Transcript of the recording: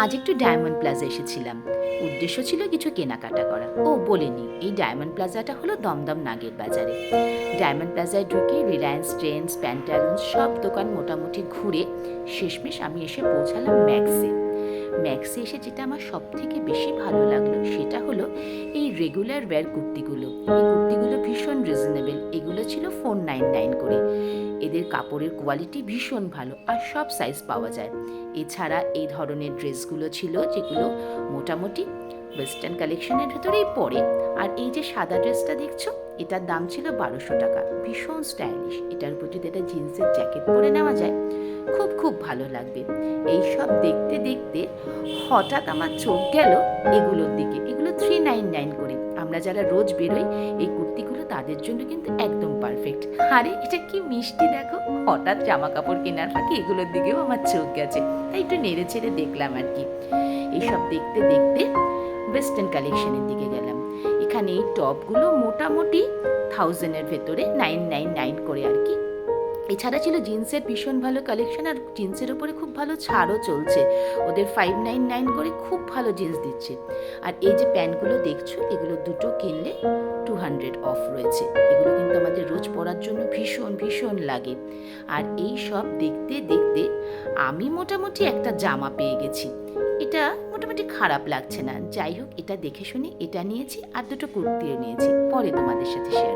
আজ একটু diamond plaza এসেছিলাম। উদ্দেশ্য ছিল কিছু কেনাকাটা করা। ও বলিনি, এই ডায়মন্ড প্লাজাটা হলো দমদম নাগের বাজারে। ডায়মন্ড প্লাজায় ঢুকে রিলায়েন্স ট্রেন্ডস, প্যান্টালুন্স সব দোকান মোটামুটি ঘুরে শেষমেশ আমি এসে পৌঁছালাম ম্যাক্সে। ম্যাক্সে এসে যেটা আমার সব থেকে বেশি ভালো লাগলো সেটা হলো এই রেগুলার ওয়্যার কুর্তিগুলো। এই কুর্তিগুলো ভীষণ রিজনেবল। এগুলো ছিল 499 করে। এদের কাপড়ের কোয়ালিটি ভীষণ ভালো আর সব সাইজ পাওয়া যায়। এছাড়া এই ধরনের ড্রেসগুলো ছিল যেগুলো মোটামুটি ওয়েস্টার্ন কালেকশনের ভেতরেই পড়ে। আর এই যে সাদা ড্রেসটা দেখছো, এটার দাম ছিল 1200 টাকা। ভীষণ স্টাইলিশ। এটার উপর যদি একটা জিন্সের জ্যাকেট পরে নেওয়া যায়, খুব খুব ভালো লাগবে। এই সব দেখতে দেখতে হঠাৎ আমার চোখ গেল এগুলোর দিকে। এগুলো 399 করে। আমরা যারা রোজ বেরোই এই কুর্তিগুলো তাদের জন্য কিন্তু একদম পারফেক্ট। আরে এটা কি মিষ্টি দেখো! হঠাৎ জামা কাপড় কেনার ফাঁকে এগুলোর দিকেও আমার চোখ গেছে, তাই একটু নেড়ে ছেড়ে দেখলাম আর কি। এইসব দেখতে দেখতে ওয়েস্টার্ন কালেকশনের দিকে গেলাম। এখানে এই টপগুলো মোটামুটি 1000-এর ভেতরে, 999 করে আর কি। এছাড়া ছিল জিন্সের ভীষণ ভালো কালেকশন, আর জিন্সের ওপরে খুব ভালো ছাড়ও চলছে। ওদের 599 করে খুব ভালো জিন্স দিচ্ছে। আর এই যে প্যান্টগুলো দেখছো, এগুলো দুটো কিনলে 200 অফ রয়েছে। এগুলো কিন্তু আমাদের রোজ পরার জন্য ভীষণ ভীষণ লাগে। আর এই সব দেখতে দেখতে আমি মোটামুটি একটা জামা পেয়ে গেছি। এটা মোটামুটি খারাপ লাগছে না। যাই হোক, এটা দেখে শুনে এটা নিয়েছি, আর দুটো কুর্তিও নিয়েছি। পরে তোমাদের সাথে শেয়ার